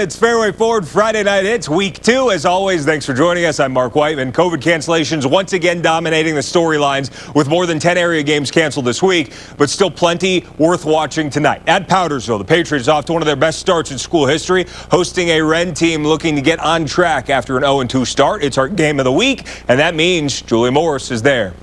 It's Fairway Forward Friday Night Hits, Week 2. As always, thanks for joining us. I'm Mark Whiteman. COVID cancellations once again dominating the storylines with more than 10 area games canceled this week, but still plenty worth watching tonight. At Powdersville, the Patriots off to one of their best starts in school history, hosting a Wren team looking to get on track after an 0-2 start. It's our game of the week, and that means Julia Morris is there.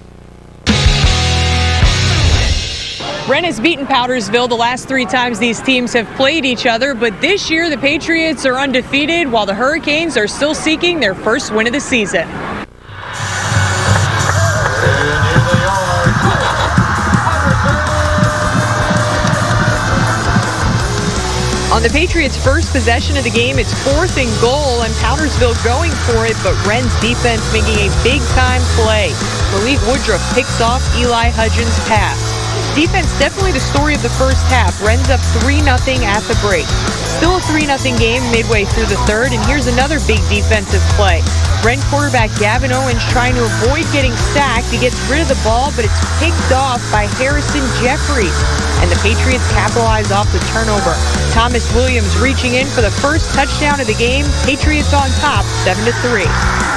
Wren has beaten Powdersville the last 3 times these teams have played each other, but this year the Patriots are undefeated while the Hurricanes are still seeking their first win of the season. On the Patriots' first possession of the game, it's 4th and goal, and Powdersville going for it, but Wren's defense making a big-time play. Malik Woodruff picks off Eli Hudgens' pass. Defense definitely the story of the first half. Wren's up 3-0 at the break. Still a 3-0 game midway through the third, and here's another big defensive play. Wren quarterback Gavin Owens trying to avoid getting sacked. He gets rid of the ball, but it's picked off by Harrison Jeffries, and the Patriots capitalize off the turnover. Thomas Williams reaching in for the first touchdown of the game. Patriots on top, 7-3.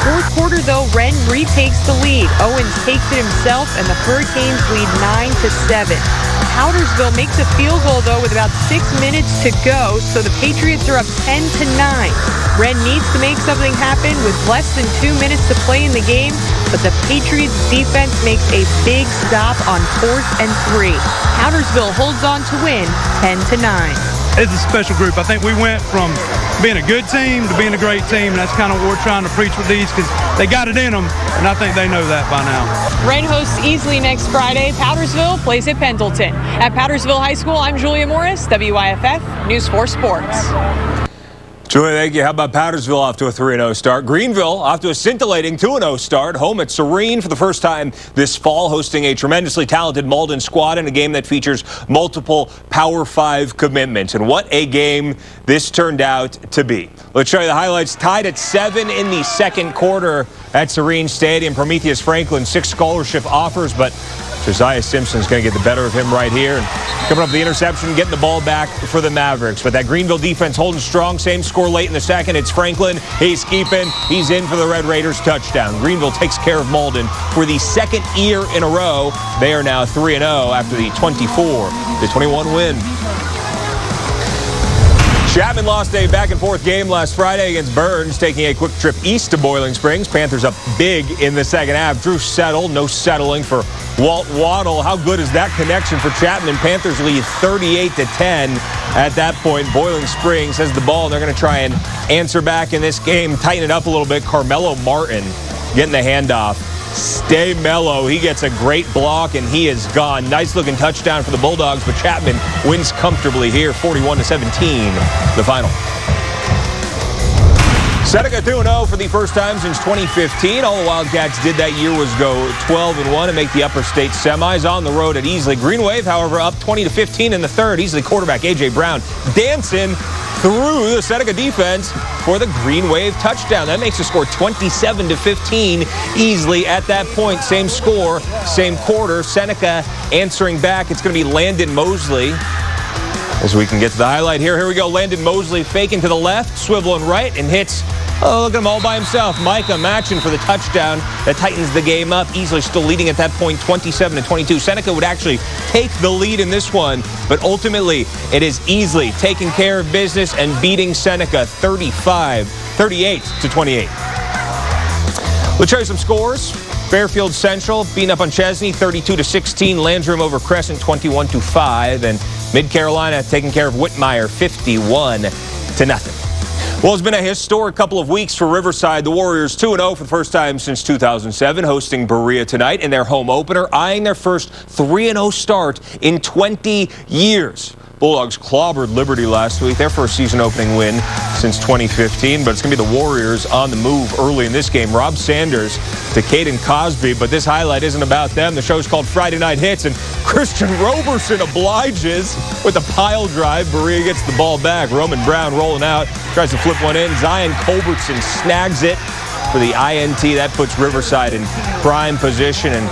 Fourth quarter, though, Wren retakes the lead. Owens takes it himself, and the Hurricanes lead 9-7. Powdersville makes a field goal, though, with about 6 minutes to go, so the Patriots are up 10-9. Wren needs to make something happen with less than 2 minutes to play in the game, but the Patriots defense makes a big stop on 4th and 3. Powdersville holds on to win 10-9. It's a special group. I think we went from being a good team to being a great team, and that's kind of what we're trying to preach with these, because they got it in them, and I think they know that by now. Wren hosts Easley next Friday. Powdersville plays at Pendleton. At Powdersville High School, I'm Julia Morris, WYFF News 4 Sports. Julia, thank you. How about Powdersville off to a 3-0 start? Greenville off to a scintillating 2-0 start. Home at Serene for the first time this fall, hosting a tremendously talented Malden squad in a game that features multiple Power 5 commitments. And what a game this turned out to be. Let's show you the highlights. Tied at 7 in the second quarter at Serene Stadium. Prometheus Franklin, 6 scholarship offers, but Josiah Simpson's going to get the better of him right here. And coming up the interception, getting the ball back for the Mavericks. But that Greenville defense holding strong. Same score late in the second. It's Franklin. He's keeping. He's in for the Red Raiders touchdown. Greenville takes care of Malden for the second year in a row. They are now 3-0 after the 24-21 win. Chapman lost a back-and-forth game last Friday against Burns, taking a quick trip east to Boiling Springs. Panthers up big in the second half. Drew Settle, no settling for Walt Waddle. How good is that connection for Chapman? Panthers lead 38-10 at that point. Boiling Springs has the ball, and they're going to try and answer back in this game, tighten it up a little bit. Carmelo Martin getting the handoff. Stay mellow. He gets a great block, and he is gone. Nice-looking touchdown for the Bulldogs, but Chapman wins comfortably here, 41-17, the final. Seneca 2-0 for the first time since 2015. All the Wildcats did that year was go 12-1 and make the upper state semis on the road at Easley. Green Wave, however, up 20-15 in the third. Easley quarterback A.J. Brown dancing through the Seneca defense for the Green Wave touchdown. That makes the score 27-15 Easley at that point. Same score, same quarter. Seneca answering back. It's going to be Landon Mosley. As we can get to the highlight here. Here we go. Landon Mosley faking to the left, swiveling right, and hits. Oh, look at him all by himself. Micah matching for the touchdown. That tightens the game up. Easley still leading at that point, 27-22. Seneca would actually take the lead in this one, but ultimately it is Easley taking care of business and beating Seneca 38-28. Let's show you some scores. Fairfield Central beating up on Chesney 32-16. Landrum over Crescent 21-5. And Mid-Carolina taking care of Whitmire 51-0. Well, it's been a historic couple of weeks for Riverside. The Warriors 2-0 for the first time since 2007, hosting Berea tonight in their home opener, eyeing their first 3-0 start in 20 years. Bulldogs clobbered Liberty last week, their first season opening win since 2015, but it's going to be the Warriors on the move early in this game. Rob Sanders to Caden Cosby, but this highlight isn't about them. The show's called Friday Night Hits, and Christian Roberson obliges with a pile drive. Berea gets the ball back. Roman Brown rolling out, tries to flip one in. Zion Culbertson snags it for the INT. That puts Riverside in prime position, and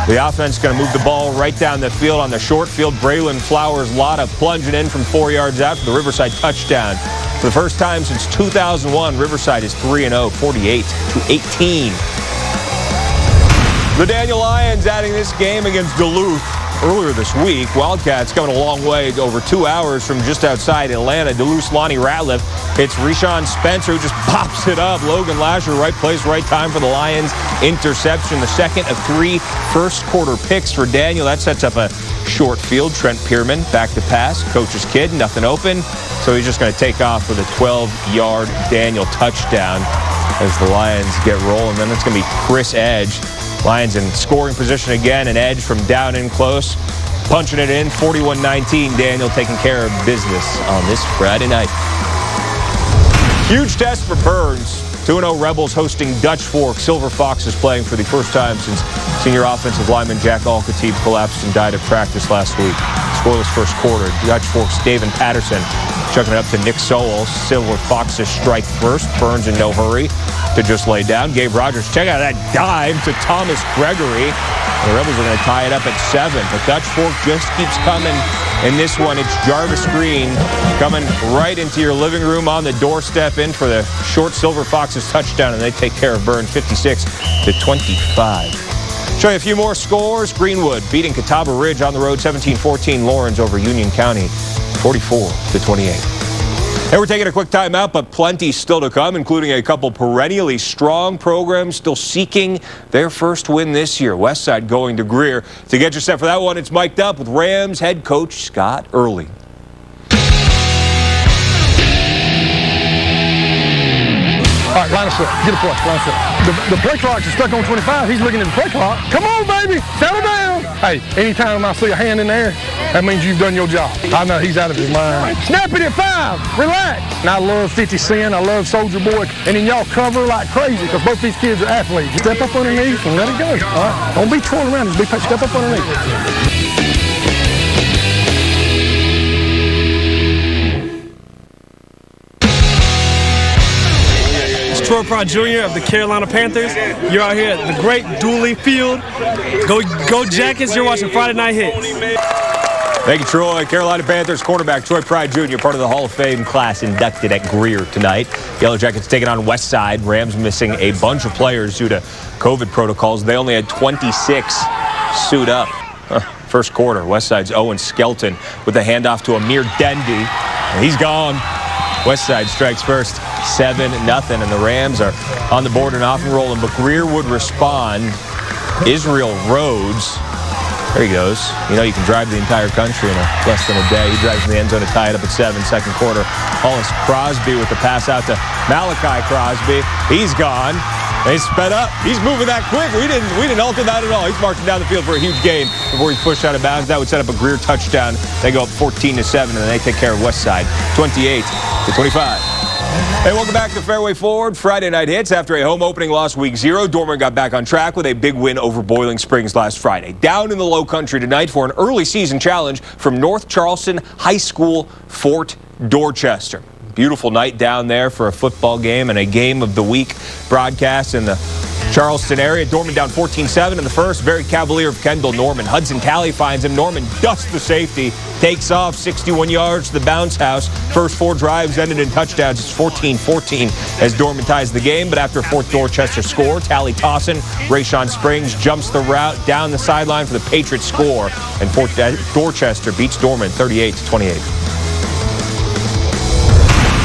the offense is going to move the ball right down the field on the short field. Braylon Flowers, Lotta plunging in from 4 yards out for the Riverside touchdown. For the first time since 2001, Riverside is 3-0, 48-18. The Daniel Lions adding this game against Duluth earlier this week. Wildcats coming a long way, over 2 hours from just outside Atlanta. Duluth's Lonnie Ratliff hits Reshawn Spencer, who just pops it up. Logan Lasher, right place, right time for the Lions. Interception, the second of 3 first-quarter picks for Daniel. That sets up a short field. Trent Pierman back to pass. Coach's kid, nothing open. So he's just going to take off with a 12-yard Daniel touchdown as the Lions get rolling. Then it's going to be Chris Edge. Lions in scoring position again, an Edge from down in close, punching it in, 41-19. Daniel taking care of business on this Friday night. Huge test for Burns. 2-0 Rebels hosting Dutch Fork. Silver Foxes playing for the first time since senior offensive lineman Jack Alcatib collapsed and died at practice last week. Scoreless first quarter. Dutch Fork's David Patterson chucking it up to Nick Sowell. Silver Foxes strike first. Burns in no hurry to just lay down. Gabe Rogers, check out that dive to Thomas Gregory. The Rebels are going to tie it up at 7, but Dutch Fork just keeps coming. In this one, it's Jarvis Green coming right into your living room on the doorstep in for the short Silver Foxes touchdown, and they take care of Burns 56-25. Show you a few more scores. Greenwood beating Catawba Ridge on the road 17-14. Lawrence over Union County 44-28. And we're taking a quick time out, but plenty still to come, including a couple perennially strong programs still seeking their first win this year. Westside going to Greer. To get you set for that one, it's mic'd up with Rams head coach Scott Early. All right, line us up. Get a play. Line us up. The play clock is stuck on 25. He's looking at the play clock. Come on, baby. Settle down. Hey, anytime I see a hand in there, that means you've done your job. I know he's out of his mind. Snap it at 5. Relax. And I love 50 Cent. I love Soldier Boy. And then y'all cover like crazy because both these kids are athletes. Step up underneath and let it go. All right? Don't be twirling around. Just be patient. Step up underneath. Troy Pride Jr. of the Carolina Panthers. You're out here at the great Dooley Field. Go Jackets. You're watching Friday Night Hits. Thank you, Troy. Carolina Panthers quarterback Troy Pride Jr., part of the Hall of Fame class inducted at Greer tonight. Yellow Jackets taking on Westside. Rams missing a bunch of players due to COVID protocols. They only had 26 suit up. First quarter, Westside's Owen Skelton with a handoff to Amir Dendy. And he's gone. Westside strikes first, 7-0, and the Rams are on the board and off and rolling, but Greer would respond. Israel Rhodes, there he goes. You know you can drive the entire country in less than a day. He drives in the end zone to tie it up at 7, second quarter. Hollis Crosby with the pass out to Malachi Crosby. He's gone. They sped up. He's moving that quick. We didn't alter that at all. He's marching down the field for a huge gain before he's pushed out of bounds. That would set up a Greer touchdown. They go up 14-7, and then they take care of Westside 28-25. Hey, welcome back to Fairway Forward. Friday Night Hits. After a home opening loss week 0, Dorman got back on track with a big win over Boiling Springs last Friday. Down in the Low Country tonight for an early season challenge from North Charleston High School, Fort Dorchester. Beautiful night down there for a football game and a game of the week broadcast in the Charleston area. Dorman down 14-7 in the first. Very cavalier of Kendall Norman. Hudson Talley finds him. Norman dusts the safety. Takes off 61 yards to the bounce house. First 4 drives ended in touchdowns. It's 14-14 as Dorman ties the game. But after Fort Dorchester score, Talley tossing. Rayshawn Springs jumps the route down the sideline for the Patriots score. And Fort Dorchester beats Dorman 38-28.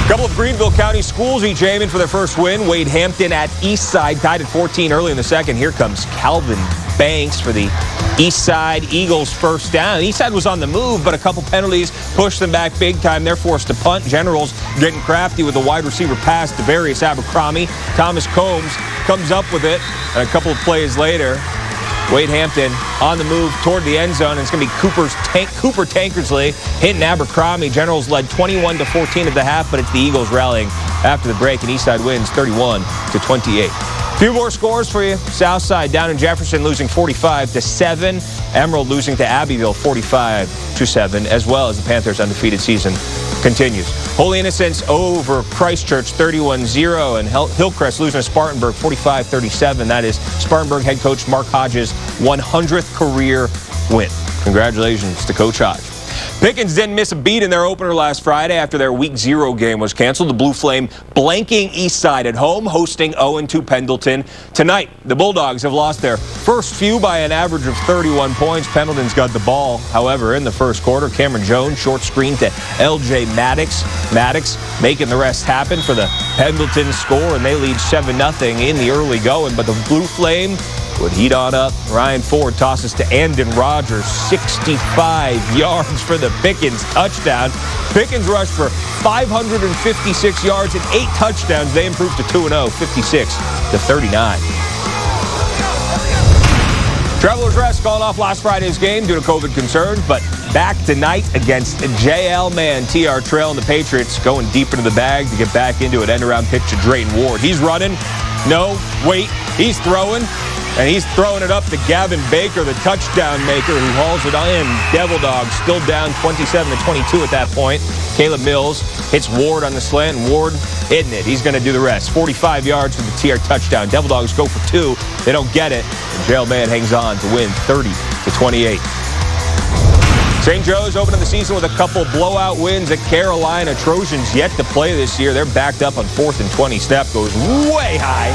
A couple of Greenville County schools each aiming for their first win. Wade Hampton at Eastside tied at 14 early in the second. Here comes Calvin Banks for the Eastside Eagles first down. Eastside was on the move, but a couple penalties pushed them back big time. They're forced to punt. Generals getting crafty with a wide receiver pass to Various Abercrombie. Thomas Combs comes up with it, and a couple of plays later, Wade Hampton on the move toward the end zone, and it's going to be Cooper Tankersley hitting Abercrombie. Generals led 21-14 at the half, but it's the Eagles rallying after the break, and Eastside wins 31-28. A few more scores for you. Southside down in Jefferson losing 45-7. Emerald losing to Abbeville 45-7, as well as the Panthers' undefeated season continues. Holy Innocents over Christchurch 31-0, and Hillcrest losing to Spartanburg 45-37. That is Spartanburg head coach Mark Hodges' 100th career win. Congratulations to Coach Hodge. Pickens didn't miss a beat in their opener last Friday after their Week 0 game was canceled. The Blue Flame blanking Eastside at home, hosting 0-2 Pendleton. Tonight, the Bulldogs have lost their first few by an average of 31 points. Pendleton's got the ball. However, in the first quarter, Cameron Jones short screen to L.J. Maddox. Maddox making the rest happen for the Pendleton score, and they lead 7-0 in the early going. But the Blue Flame would heat on up. Ryan Ford tosses to Andon Rogers, 65 yards for the Pickens touchdown. Pickens rushed for 556 yards and 8 touchdowns. They improved to 2-0, 56-39. Travelers Rest calling off last Friday's game due to COVID concerns, but back tonight against JL Man. TR Trail and the Patriots going deep into the bag to get back into an end-around pitch to Drayton Ward. He's running. No, wait, he's throwing. And he's throwing it up to Gavin Baker, the touchdown maker, who hauls it in. Devil Dogs still down 27-22 at that point. Caleb Mills hits Ward on the slant, and Ward hitting it. He's going to do the rest. 45 yards for the TR touchdown. Devil Dogs go for 2. They don't get it. And Jail Man hangs on to win 30-28. St. Joe's opening the season with a couple blowout wins at Carolina. Trojans yet to play this year. They're backed up on 4th and 20. Snap goes way high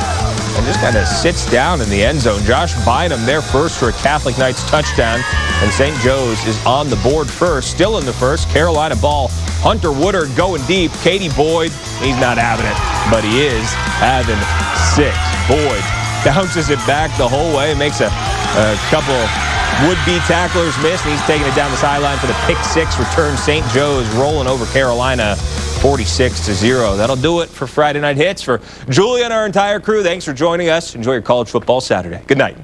and just kind of sits down in the end zone. Josh Bynum there first for a Catholic Knights touchdown. And St. Joe's is on the board first. Still in the first. Carolina ball. Hunter Woodard going deep. Katie Boyd, he's not having it, but he is having 6. Boyd bounces it back the whole way. Makes a couple would-be tacklers miss, and he's taking it down the sideline for the pick 6 return. St. Joe's rolling over Carolina 46-0. That'll do it for Friday Night Hits. For Julie and our entire crew, thanks for joining us. Enjoy your college football Saturday. Good night.